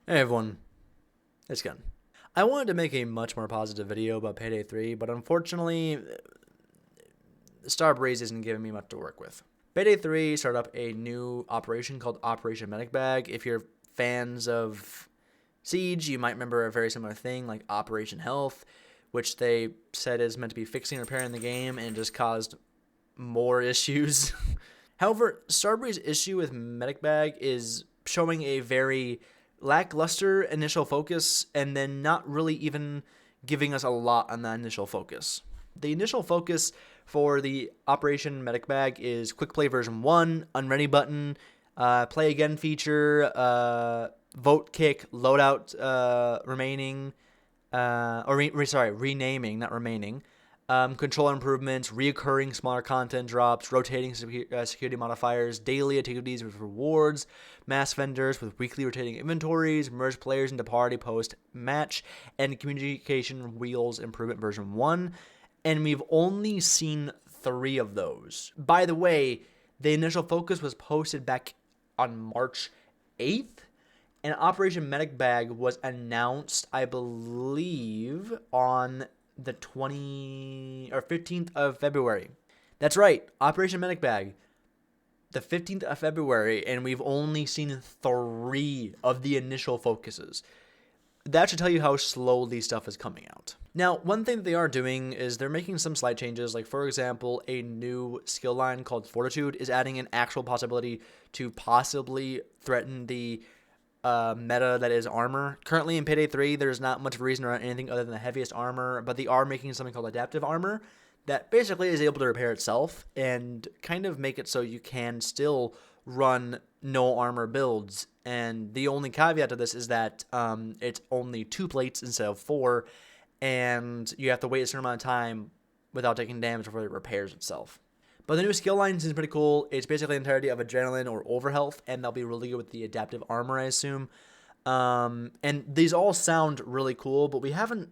Hey everyone, it's Gun. I wanted to make a much more positive video about Payday 3, but unfortunately, Starbreeze isn't giving me much to work with. Payday 3 started up a new operation called Operation Medic Bag. If you're fans of Siege, you might remember a very similar thing like Operation Health, which they said is meant to be fixing and repairing the game, and it just caused more issues. However, Starbreeze's issue with Medic Bag is showing a very lackluster initial focus and then not really even giving us a lot on that initial focus. The initial focus for the Operation Medic Bag is Quick Play version 1, Unready button, Play Again feature, Vote Kick, Loadout remaining, renaming, not remaining, control improvements, reoccurring smaller content drops, rotating security modifiers, daily activities with rewards, mass vendors with weekly rotating inventories, merge players into party post-match, and communication wheels improvement version 1. And we've only seen 3 of those. By the way, the initial focus was posted back on March 8th, and Operation Medic Bag was announced, I believe, on the 15th of February. That's right, Operation Medic Bag, the 15th of February, and we've only seen 3 of the initial focuses. That should tell you how slowly stuff is coming out. Now, one thing that they are doing is they're making some slight changes. Like, for example, a new skill line called Fortitude is adding an actual possibility to possibly threaten the meta that is armor. Currently in Payday 3, there's not much reason around anything other than the heaviest armor, but they are making something called adaptive armor that basically is able to repair itself and kind of make it so you can still run no armor builds. And the only caveat to this is that it's only 2 plates instead of 4, and you have to wait a certain amount of time without taking damage before it repairs itself. But the new skill line seems pretty cool. It's basically the entirety of Adrenaline or Overhealth, and they'll be really good with the adaptive armor, I assume. And these all sound really cool, but we haven't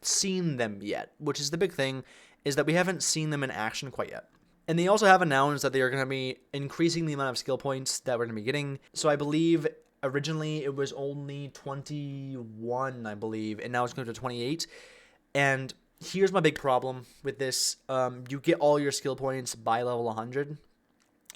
seen them yet, which is the big thing, is that we haven't seen them in action quite yet. And they also have announced that they are going to be increasing the amount of skill points that we're going to be getting. So I believe originally it was only 21, I believe, and now it's going to 28. And here's my big problem with this. You get all your skill points by level 100.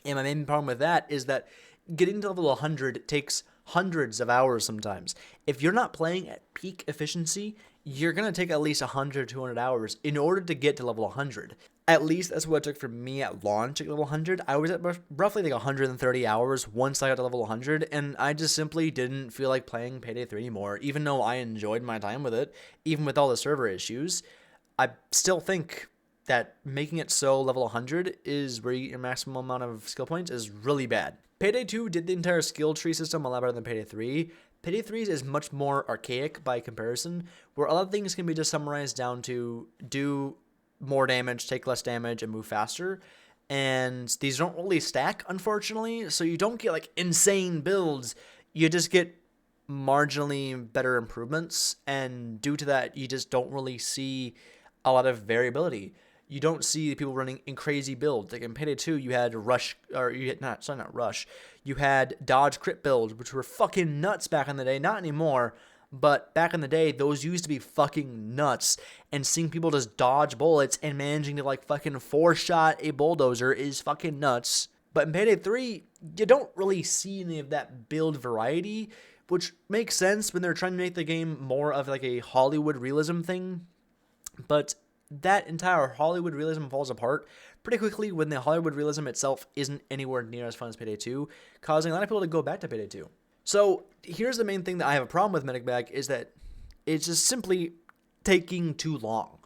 And my main problem with that is that getting to level 100 takes hundreds of hours sometimes. If you're not playing at peak efficiency, you're going to take at least 100 to 200 hours in order to get to level 100. At least that's what it took for me at launch at level 100. I was at roughly like 130 hours once I got to level 100, and I just simply didn't feel like playing Payday 3 anymore, even though I enjoyed my time with it, even with all the server issues. I still think that making it so level 100 is where you get your maximum amount of skill points is really bad. Payday 2 did the entire skill tree system a lot better than Payday 3. Payday 3 is much more archaic by comparison, where a lot of things can be just summarized down to do more damage, take less damage, and move faster. And these don't really stack, unfortunately, so you don't get like insane builds. You just get marginally better improvements, and due to that, you just don't really see a lot of variability. You don't see people running in crazy builds. Like in Payday 2, you had rush, or you had not rush. You had dodge crit builds, which were fucking nuts back in the day. Not anymore, but back in the day, those used to be fucking nuts. And seeing people just dodge bullets and managing to like fucking 4-shot a bulldozer is fucking nuts. But in Payday 3, you don't really see any of that build variety, which makes sense when they're trying to make the game more of like a Hollywood realism thing. But that entire Hollywood realism falls apart pretty quickly when the Hollywood realism itself isn't anywhere near as fun as Payday 2, causing a lot of people to go back to Payday 2. So here's the main thing that I have a problem with Medic Bag is that it's just simply taking too long.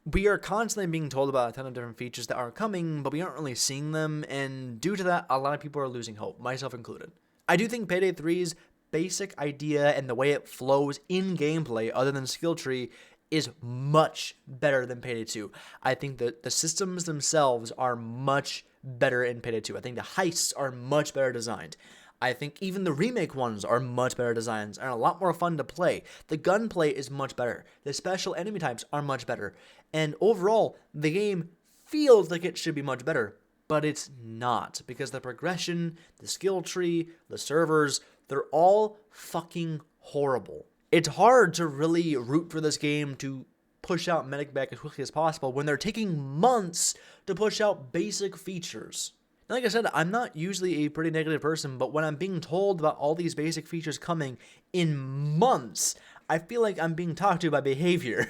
We are constantly being told about a ton of different features that are coming, but we aren't really seeing them, and due to that, a lot of people are losing hope, myself included. I do think Payday 3's basic idea and the way it flows in gameplay, other than skill tree, is much better than Payday 2. I think that the systems themselves are much better in Payday 2. I think the heists are much better designed. I think even the remake ones are much better designs and a lot more fun to play. The gunplay is much better. The special enemy types are much better. And overall, the game feels like it should be much better, but it's not, because the progression, the skill tree, the servers, they're all fucking horrible. It's hard to really root for this game to push out medic back as quickly as possible when they're taking months to push out basic features. Like I said, I'm not usually a pretty negative person, but when I'm being told about all these basic features coming in months, I feel like I'm being talked to by behavior.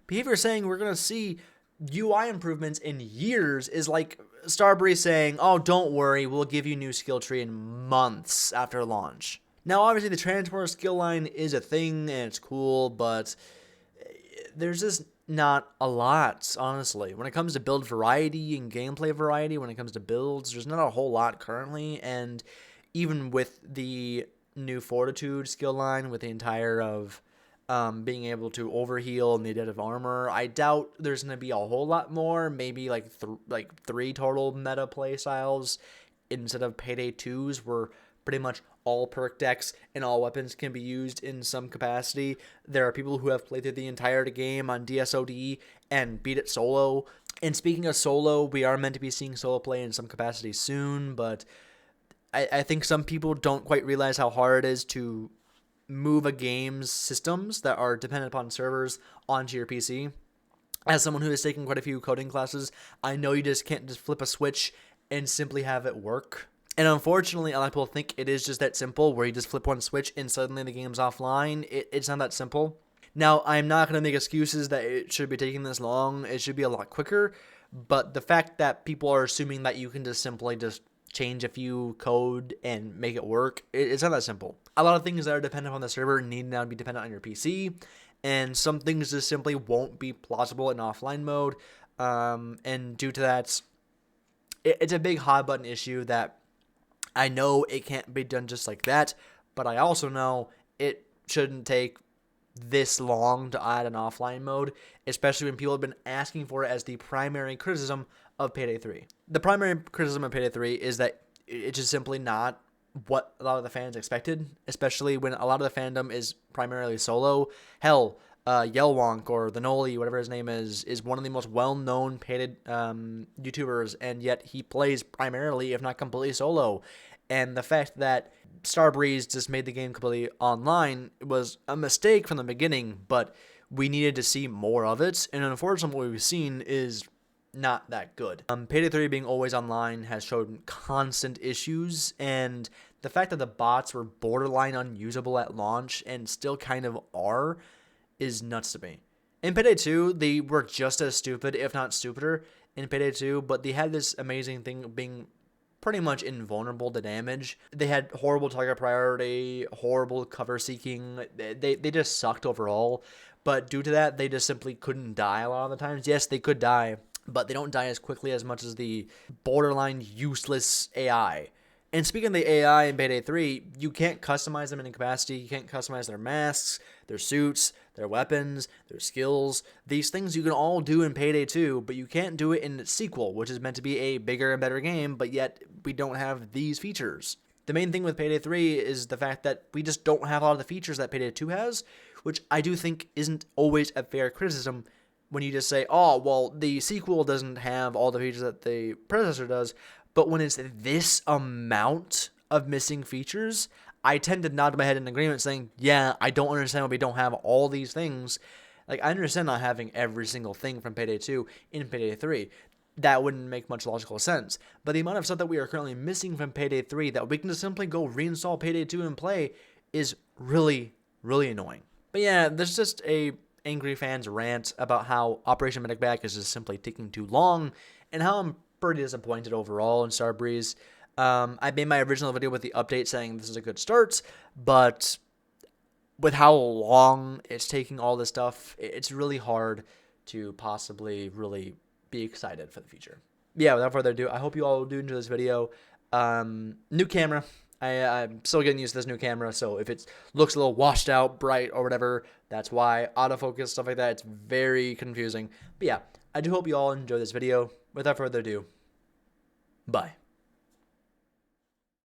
Behavior saying we're going to see UI improvements in years is like Starbreeze saying, oh, don't worry, we'll give you new skill tree in months after launch. Now, obviously, the transporter skill line is a thing, and it's cool, but there's just not a lot, honestly. When it comes to build variety and gameplay variety, when it comes to builds, there's not a whole lot currently, and even with the new Fortitude skill line, with the entire of being able to overheal and the adaptive armor, I doubt there's going to be a whole lot more, maybe like three total meta play styles instead of Payday 2's, where pretty much all perk decks and all weapons can be used in some capacity. There are people who have played through the entire game on DSOD and beat it solo. And speaking of solo, we are meant to be seeing solo play in some capacity soon, but I think some people don't quite realize how hard it is to move a game's systems that are dependent upon servers onto your PC. As someone who has taken quite a few coding classes, I know you just can't just flip a switch and simply have it work. And unfortunately, a lot of people think it is just that simple, where you just flip one switch and suddenly the game's offline. It's not that simple. Now, I'm not going to make excuses that it should be taking this long. It should be a lot quicker. But the fact that people are assuming that you can just simply just change a few code and make it work, it's not that simple. A lot of things that are dependent on the server need now to be dependent on your PC. And some things just simply won't be plausible in offline mode. And due to that, it's a big hot button issue that I know it can't be done just like that, but I also know it shouldn't take this long to add an offline mode, especially when people have been asking for it as the primary criticism of Payday 3. The primary criticism of Payday 3 is that it's just simply not what a lot of the fans expected, especially when a lot of the fandom is primarily solo. Hell, Yelwonk or the Noli, whatever his name is one of the most well-known Payday YouTubers, and yet he plays primarily, if not completely, solo. And the fact that Starbreeze just made the game completely online was a mistake from the beginning, but we needed to see more of it, and unfortunately what we've seen is not that good. Payday 3 being always online has shown constant issues, and the fact that the bots were borderline unusable at launch and still kind of are is nuts to me. In Payday 2, they were just as stupid, if not stupider, in Payday 2, but they had this amazing thing of being pretty much invulnerable to damage. They had horrible target priority, horrible cover seeking. They just sucked overall, but due to that, they just simply couldn't die a lot of the times. Yes, they could die, but they don't die as quickly as much as the borderline useless AI. And speaking of the AI in Payday 3, you can't customize them in any capacity. You can't customize their masks, their suits, their weapons, their skills. These things you can all do in Payday 2, but you can't do it in the sequel, which is meant to be a bigger and better game, but yet we don't have these features. The main thing with Payday 3 is the fact that we just don't have a lot of the features that Payday 2 has, which I do think isn't always a fair criticism when you just say, oh, well, the sequel doesn't have all the features that the predecessor does. But when it's this amount of missing features, I tend to nod my head in agreement saying, yeah, I don't understand why we don't have all these things. Like, I understand not having every single thing from Payday 2 in Payday 3. That wouldn't make much logical sense. But the amount of stuff that we are currently missing from Payday 3 that we can just simply go reinstall Payday 2 and play is really, really annoying. But yeah, there's just a angry fans rant about how Operation Medic Back is just simply taking too long, and how I'm pretty disappointed overall in Starbreeze. I made my original video with the update saying this is a good start, but with how long it's taking all this stuff, it's really hard to possibly really be excited for the future. Yeah, without further ado, I hope you all do enjoy this video. New camera. I'm still getting used to this new camera, so if it looks a little washed out, bright, or whatever, that's why. Autofocus, stuff like that, it's very confusing. But yeah, I do hope you all enjoy this video. Without further ado, bye.